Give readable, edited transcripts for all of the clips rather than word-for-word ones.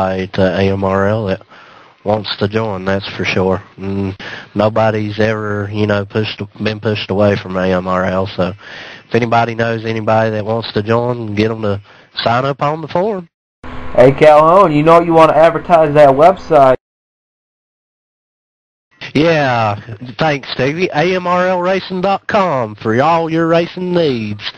at AMRL that wants to join, that's for sure. And nobody's ever, been pushed away from AMRL. So if anybody knows anybody that wants to join, get them to sign up on the forum. Hey Calhoun, you want to advertise that website. Yeah, thanks, Stevie. AMRLRacing.com for all your racing needs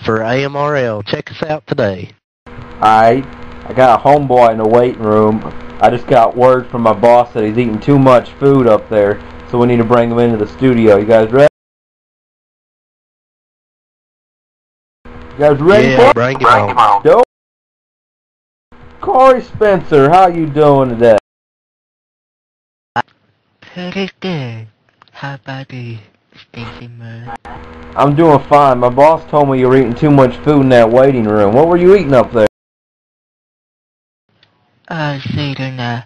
for AMRL. Check us out today. Alright, I got a homeboy in the waiting room. I just got word from my boss that he's eating too much food up there, so we need to bring him into the studio. You guys ready? Yeah, bring him on. Dope. Corey Spencer, how you doing today? Pretty good. How about you, Stacy Murray? I'm doing fine. My boss told me you were eating too much food in that waiting room. What were you eating up there? I was eating a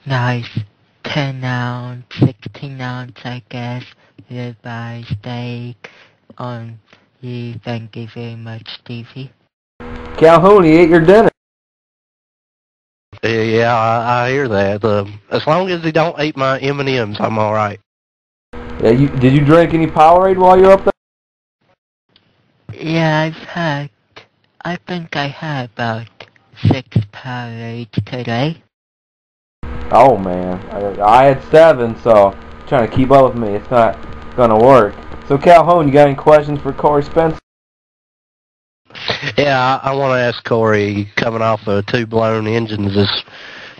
nice 10-ounce, 16-ounce, I guess, ribeye steak. Thank you very much, Stevie. Calhoun, you ate your dinner. Yeah, I hear that. As long as he don't eat my M&Ms, I'm all right. Yeah, did you drink any Powerade while you were up there? Yeah, I think I had about 6 Powerades today. Oh man, I had 7, so trying to keep up with me. It's not gonna work. So Calhoun, you got any questions for Corey Spencer? Yeah, I want to ask Corey, coming off of 2 blown engines this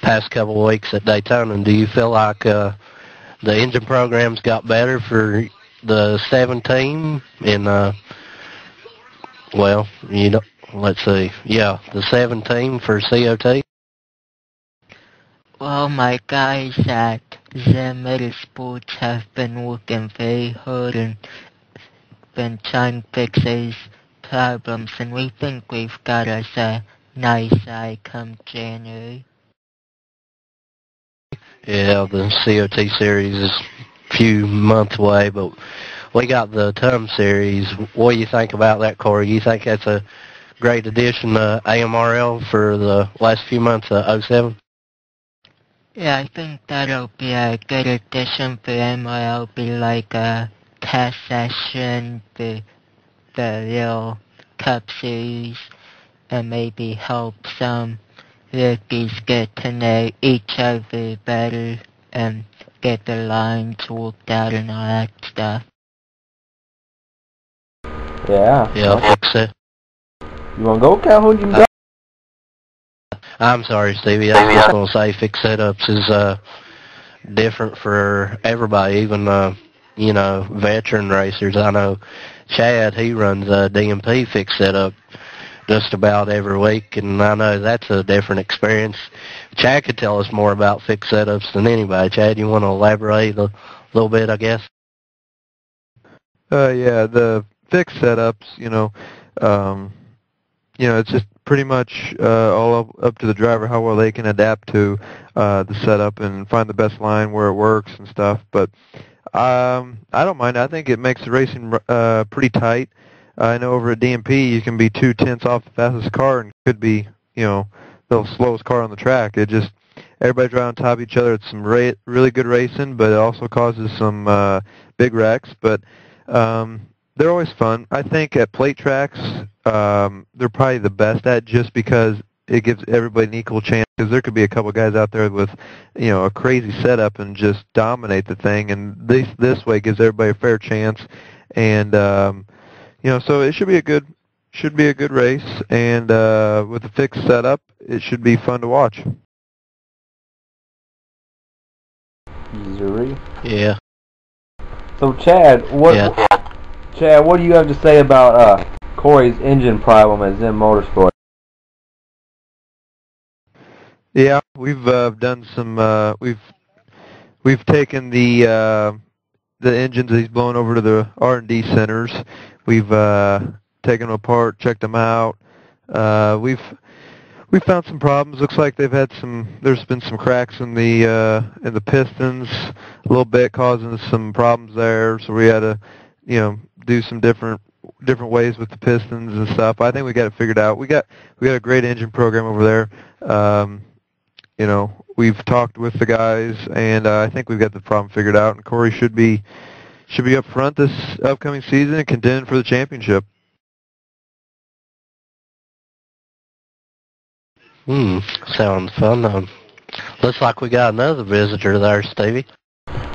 past couple of weeks at Daytona, do you feel like the engine programs got better for the 17 and let's see, yeah, the 17 for COT? Well, my guys at Zen Motorsports have been working very hard and been trying to fix these problems, and we think we've got us a nice eye come January. Yeah, the COT series is a few months away, but we got the TUM series. What do you think about that, Corey? You think that's a great addition to AMRL for the last few months of 07? Yeah, I think that'll be a good addition for AMRL. Be like a test session for the real Cup Series, and maybe help some rookies get to know each other better and get their lines worked out and all that stuff. Yeah. Yeah, fix it. You wanna go, Calhoun? You can go. I'm sorry, Stevie. I was just going to say fixed setups is different for everybody, even, veteran racers. I know Chad, he runs DMP fixed setup just about every week, and I know that's a different experience. Chad could tell us more about fixed setups than anybody. Chad, you want to elaborate a little bit, I guess? Yeah, the fixed setups, it's just pretty much all up to the driver how well they can adapt to the setup and find the best line where it works and stuff. But I don't mind. I think it makes the racing pretty tight. I know over at DMP you can be 2/10 off the fastest car and could be, the slowest car on the track. It just everybody's right on top of each other. It's some really good racing, but it also causes some big wrecks. But they're always fun. I think at plate tracks, they're probably the best at just because it gives everybody an equal chance. Because there could be a couple guys out there with, a crazy setup and just dominate the thing, and this way gives everybody a fair chance. And so it should be a good race. And with the fixed setup, it should be fun to watch. Missouri. Yeah. So Chad, Chad, what do you have to say about Corey's engine problem at Zen Motorsport? Yeah, we've done some. We've taken the engines that he's blown over to the R&D centers. We've taken them apart, checked them out. We've found some problems. Looks like there's been some cracks in the pistons a little bit, causing some problems there. So we had to, do some different ways with the pistons and stuff. I think we got it figured out. We got a great engine program over there. you know, we've talked with the guys, and I think we've got the problem figured out. And Corey should be up front this upcoming season and contend for the championship. Sounds fun. Looks like we got another visitor there, Stevie.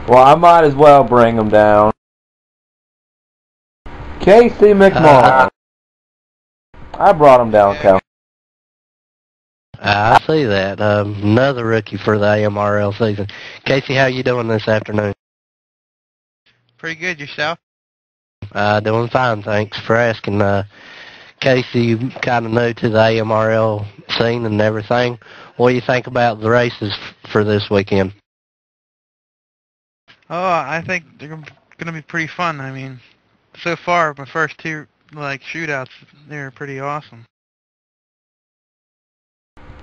Well, I might as well bring him down. Casey McMullen. I brought him down, Cal. I see that. Another rookie for the AMRL season. Casey, how you doing this afternoon? Pretty good, yourself? Doing fine, thanks for asking. Casey, kind of new to the AMRL scene and everything. What do you think about the races for this weekend? Oh, I think they're going to be pretty fun. I mean, so far, my first two, shootouts, they're pretty awesome.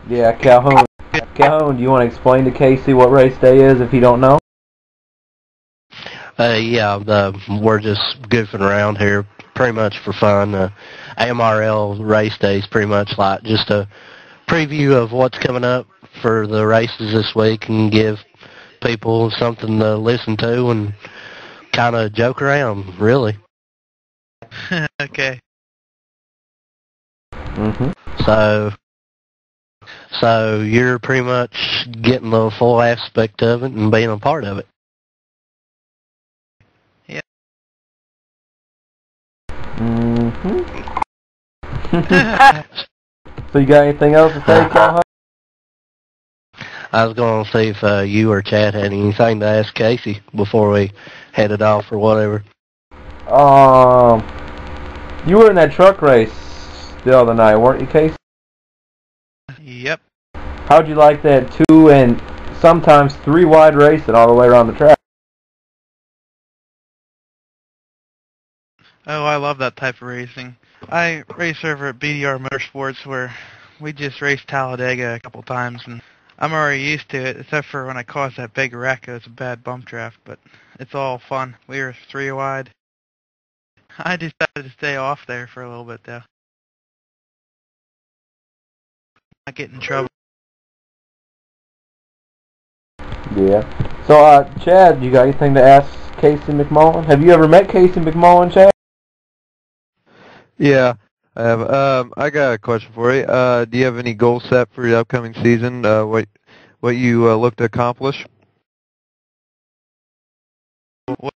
Yeah, Calhoun. Calhoun, do you want to explain to Casey what race day is if he don't know? Yeah, we're just goofing around here, pretty much for fun. AMRL Raceday is pretty much like just a preview of what's coming up for the races this week and give people something to listen to and kind of joke around, really. Okay. So you're pretty much getting the full aspect of it and being a part of it. Yeah. So you got anything else to say, Calhoun? I was going to see if you or Chad had anything to ask Casey before we headed off or whatever. You were in that truck race the other night, weren't you, Casey? Yep. How'd you like that 2 and sometimes 3 wide racing all the way around the track? Oh, I love that type of racing. I race over at BDR Motorsports where we just raced Talladega a couple times, and I'm already used to it, except for when I caused that big wreck. It was a bad bump draft, but it's all fun. We were 3 wide. I decided to stay off there for a little bit, though. Not get in trouble. Yeah. So, Chad, you got anything to ask Casey McMullen? Have you ever met Casey McMullen, Chad? Yeah, I have. I got a question for you. Do you have any goals set for the upcoming season? What you look to accomplish?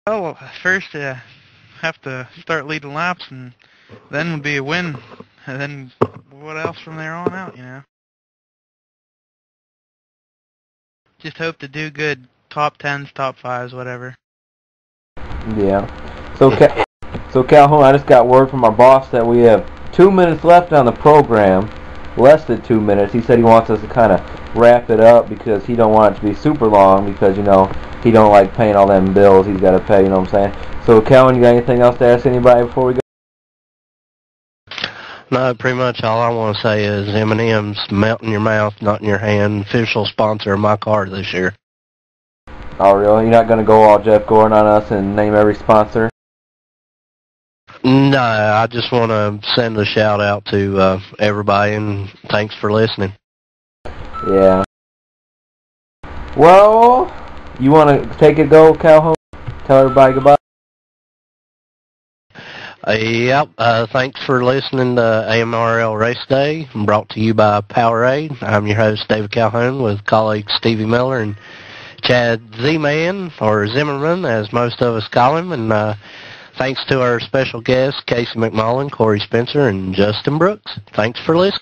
Well, first have to start leading laps, and then would be a win, and then what else from there on out, you know? Just hope to do good, top 10s, top 5s, whatever. Yeah. So Calhoun, I just got word from our boss that we have 2 minutes left on the program, less than 2 minutes. He said he wants us to kind of wrap it up because he don't want it to be super long because, you know, he don't like paying all them bills he's got to pay, you know what I'm saying? So, Calhoun, you got anything else to ask anybody before we go? No, pretty much all I want to say is M&M's melt in your mouth, not in your hand. Official sponsor of my car this year. Oh, really? You're not going to go all Jeff Gordon on us and name every sponsor? No, I just want to send a shout out to everybody and thanks for listening. Yeah. Well, you want to take it go, Calhoun? Tell everybody goodbye. Yep, thanks for listening to AMRL Raceday, brought to you by Powerade. I'm your host, David Calhoun, with colleagues Stevie Miller and Chad Z-Man, or Zimmerman, as most of us call him, and thanks to our special guests, Casey McMullen, Corey Spencer, and Justin Brooks. Thanks for listening.